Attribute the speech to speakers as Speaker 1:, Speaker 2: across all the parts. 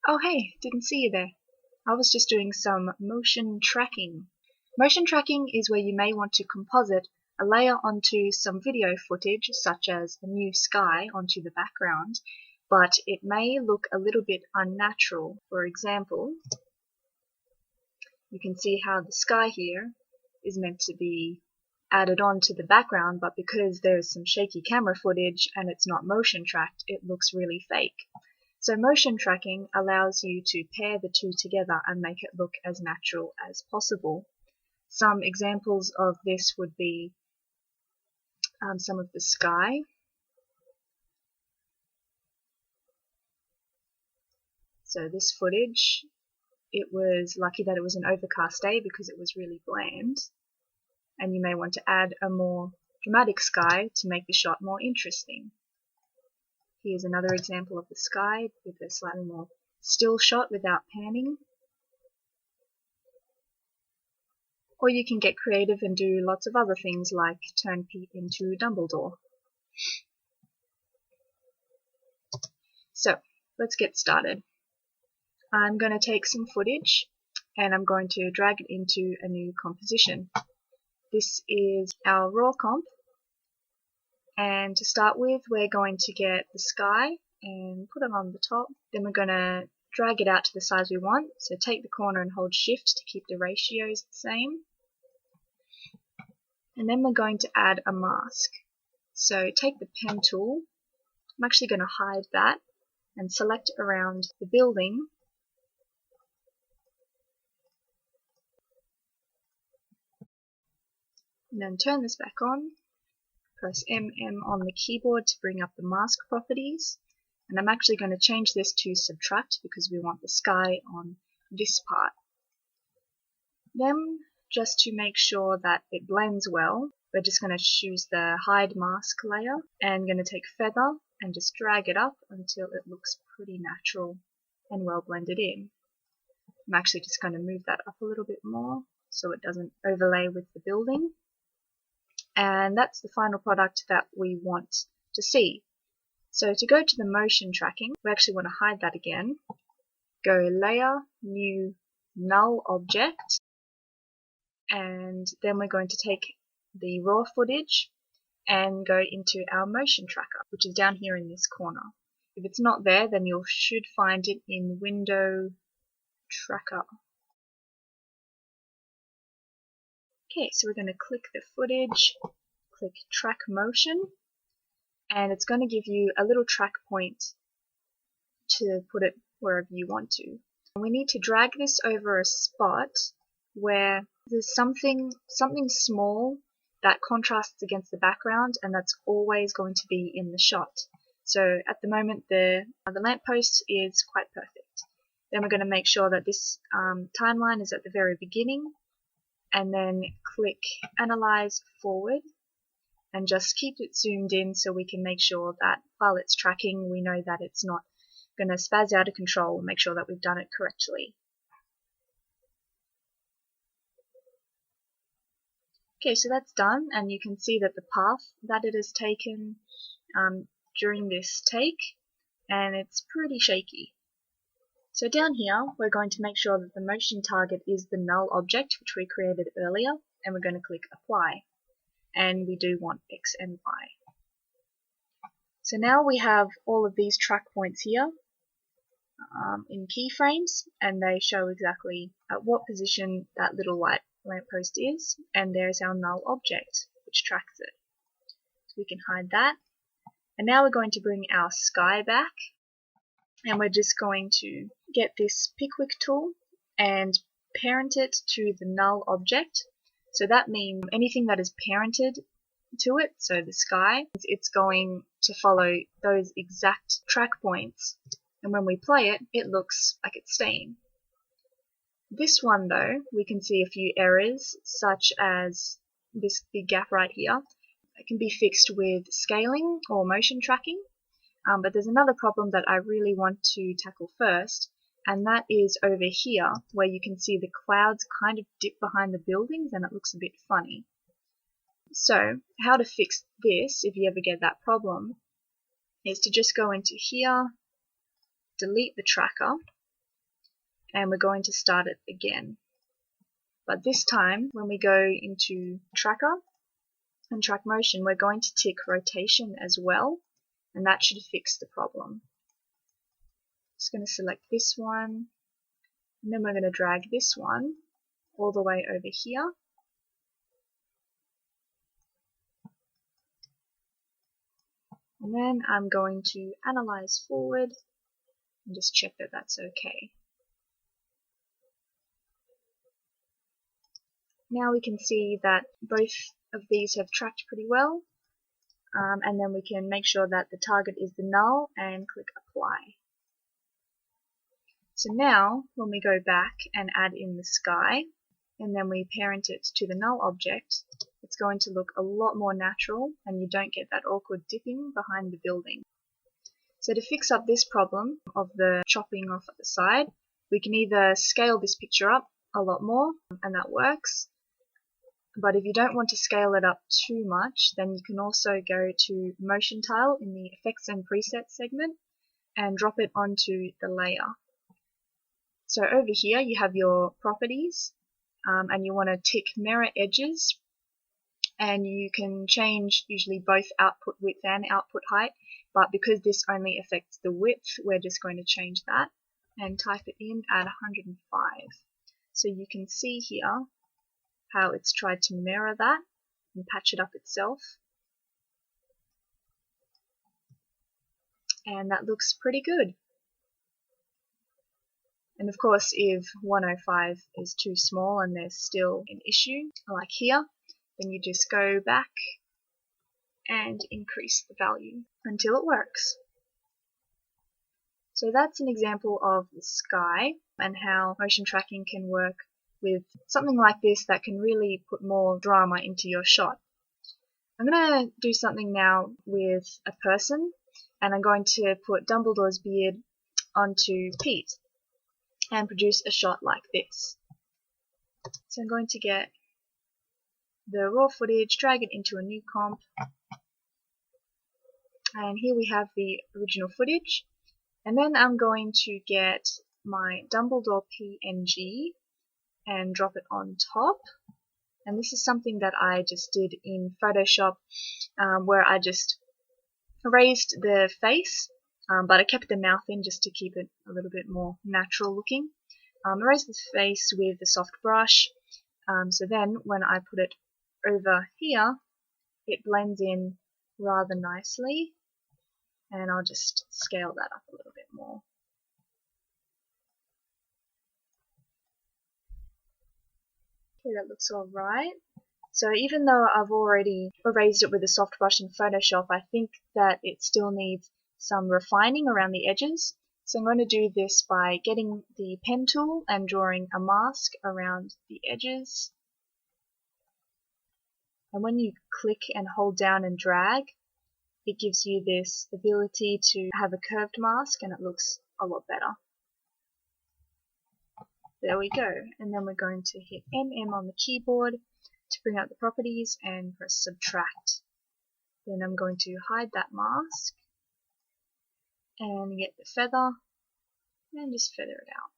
Speaker 1: Oh hey, didn't see you there. I was just doing some motion tracking. Motion tracking is where you may want to composite a layer onto some video footage, such as a new sky, onto the background, but it may look a little bit unnatural. For example, you can see how the sky here is meant to be added on to the background, but because there's some shaky camera footage and it's not motion tracked, it looks really fake. So motion tracking allows you to pair the two together and make it look as natural as possible. Some examples of this would be some of the sky. So this footage, it was lucky that it was an overcast day because it was really bland. And you may want to add a more dramatic sky to make the shot more interesting. Here's another example of the sky with a slightly more still shot without panning. Or you can get creative and do lots of other things like turn Pete into Dumbledore. So, let's get started. I'm going to take some footage and I'm going to drag it into a new composition. This is our raw comp. And to start with, we're going to get the sky and put it on the top. Then we're going to drag it out to the size we want. So take the corner and hold shift to keep the ratios the same. And then we're going to add a mask. So take the pen tool. I'm actually going to hide that and select around the building. And then turn this back on. Press MM on the keyboard to bring up the mask properties, and I'm actually going to change this to subtract because we want the sky on this part. Then, just to make sure that it blends well, we're just going to choose the hide mask layer and going to take feather and just drag it up until it looks pretty natural and well blended in. I'm actually just going to move that up a little bit more so it doesn't overlay with the building. And that's the final product that we want to see. So to go to the motion tracking, we actually want to hide that again. Go Layer, New, Null Object, and then we're going to take the raw footage and go into our motion tracker, which is down here in this corner. If it's not there, then you should find it in Window Tracker. Okay, so we're going to click the footage, click Track Motion, and it's going to give you a little track point to put it wherever you want to. And we need to drag this over a spot where there's something small that contrasts against the background, and that's always going to be in the shot. So at the moment the lamppost is quite perfect. Then we're going to make sure that this timeline is at the very beginning, and then click Analyze Forward and just keep it zoomed in so we can make sure that while it's tracking we know that it's not going to spaz out of control and make sure that we've done it correctly. Okay, so that's done, and you can see that the path that it has taken during this take, and it's pretty shaky. So down here, we're going to make sure that the motion target is the null object, which we created earlier, and we're going to click Apply. And we do want X and Y. So now we have all of these track points here in keyframes, and they show exactly at what position that little white lamppost is, and there's our null object, which tracks it. So we can hide that. And now we're going to bring our sky back, and we're just going to get this Pickwick tool and parent it to the null object. So that means anything that is parented to it, so the sky, it's going to follow those exact track points. And when we play it, it looks like it's staying. This one though, we can see a few errors, such as this big gap right here. It can be fixed with scaling or motion tracking. But there's another problem that I really want to tackle first, and that is over here where you can see the clouds kind of dip behind the buildings and it looks a bit funny. So how to fix this, if you ever get that problem, is to just go into here, delete the tracker, and we're going to start it again. But this time, when we go into Tracker and Track Motion, we're going to tick Rotation as well, and that should fix the problem. Just going to select this one, and then we're going to drag this one all the way over here. And then I'm going to Analyze Forward and just check that that's okay. Now we can see that both of these have tracked pretty well, and then we can make sure that the target is the null and click Apply. So now when we go back and add in the sky, and then we parent it to the null object, it's going to look a lot more natural and you don't get that awkward dipping behind the building. So to fix up this problem of the chopping off at the side, we can either scale this picture up a lot more, and that works. But if you don't want to scale it up too much, then you can also go to Motion Tile in the Effects and Presets segment and drop it onto the layer. So over here you have your properties, and you want to tick Mirror Edges, and you can change usually both output width and output height, but because this only affects the width, we're just going to change that and type it in at 105. So you can see here how it's tried to mirror that and patch it up itself. And that looks pretty good. And of course, if 105 is too small and there's still an issue, like here, then you just go back and increase the value until it works. So that's an example of the sky and how motion tracking can work with something like this that can really put more drama into your shot. I'm going to do something now with a person, and I'm going to put Dumbledore's beard onto Pete and produce a shot like this. So I'm going to get the raw footage, drag it into a new comp, and here we have the original footage. And then I'm going to get my Dumbledore PNG and drop it on top. And this is something that I just did in Photoshop, where I just erased the face, but I kept the mouth in just to keep it a little bit more natural looking. Erased the face with the soft brush, so then when I put it over here, it blends in rather nicely, and I'll just scale that up a little bit more. Okay, that looks alright. So even though I've already erased it with a soft brush in Photoshop, I think that it still needs some refining around the edges. So I'm going to do this by getting the pen tool and drawing a mask around the edges. And when you click and hold down and drag, it gives you this ability to have a curved mask, and it looks a lot better. There we go. And then we're going to hit MM on the keyboard to bring out the properties and press Subtract. Then I'm going to hide that mask and get the feather and just feather it out.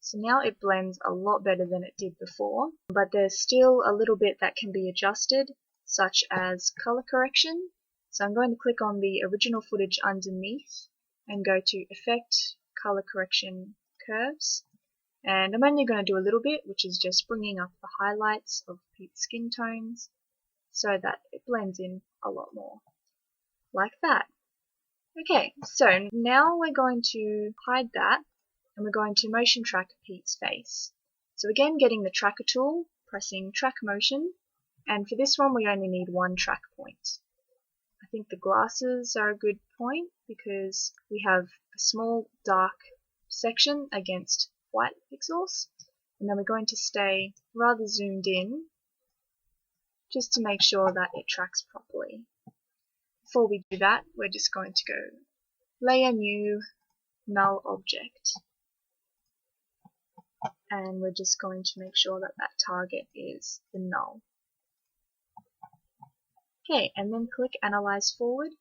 Speaker 1: So now it blends a lot better than it did before, but there's still a little bit that can be adjusted, such as color correction. So I'm going to click on the original footage underneath and go to Effect, Color Correction, Curves. And I'm only going to do a little bit, which is just bringing up the highlights of Pete's skin tones so that it blends in a lot more, like that. Okay, so now we're going to hide that, and we're going to motion track Pete's face. So again, getting the tracker tool, pressing Track Motion, and for this one we only need one track point. I think the glasses are a good point because we have a small dark section against white pixels, and then we're going to stay rather zoomed in just to make sure that it tracks properly. Before we do that, we're just going to go Layer New, Null Object, and we're just going to make sure that that target is the null. Okay, and then click Analyze Forward.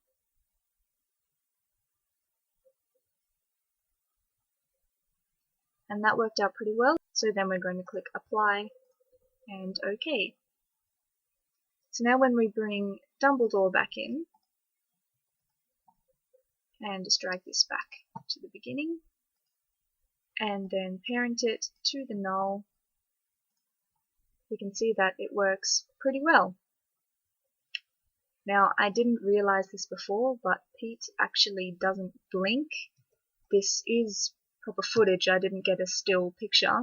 Speaker 1: and that worked out pretty well. So then we're going to click apply and OK. So now when we bring Dumbledore back in, and just drag this back to the beginning, and then parent it to the null, we can see that it works pretty well. Now, I didn't realize this before, but Pete actually doesn't blink. This is proper footage, I didn't get a still picture.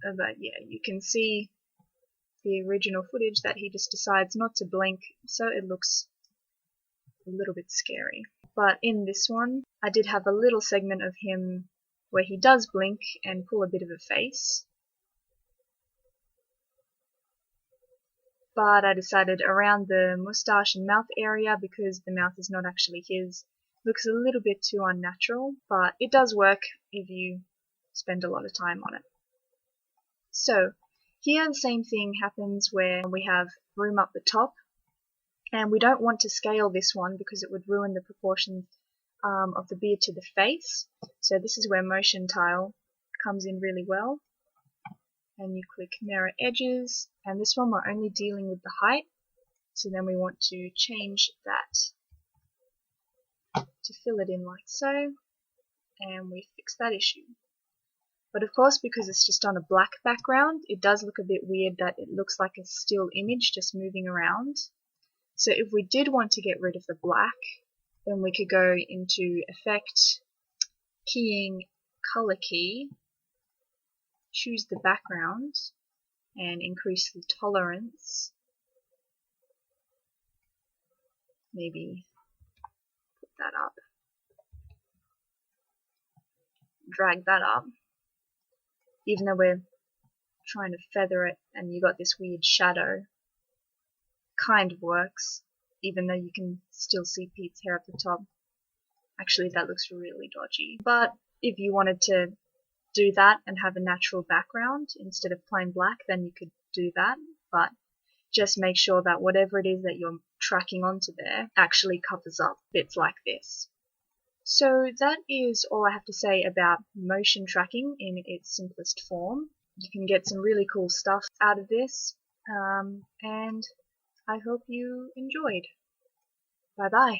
Speaker 1: But yeah, you can see the original footage that he just decides not to blink, so it looks a little bit scary. But in this one, I did have a little segment of him where he does blink and pull a bit of a face. But I decided around the moustache and mouth area, because the mouth is not actually his, looks a little bit too unnatural, but it does work if you spend a lot of time on it. So here the same thing happens where we have room up the top, and we don't want to scale this one because it would ruin the proportion of the beard to the face. So this is where motion tile comes in really well. And you click mirror edges, and this one we're only dealing with the height, so then we want to change that to fill it in like so, and we fix that issue. But of course, because it's just on a black background, it does look a bit weird that it looks like a still image just moving around. So if we did want to get rid of the black, then we could go into Effect, Keying, Color Key, choose the background, and increase the tolerance. Maybe put that up. Drag that up. Even though we're trying to feather it and you got this weird shadow, kind of works, even though you can still see Pete's hair at the top. Actually, that looks really dodgy. But if you wanted to do that and have a natural background instead of plain black, then you could do that. But just make sure that whatever it is that you're tracking onto there actually covers up bits like this. So that is all I have to say about motion tracking in its simplest form. You can get some really cool stuff out of this, and I hope you enjoyed. Bye bye.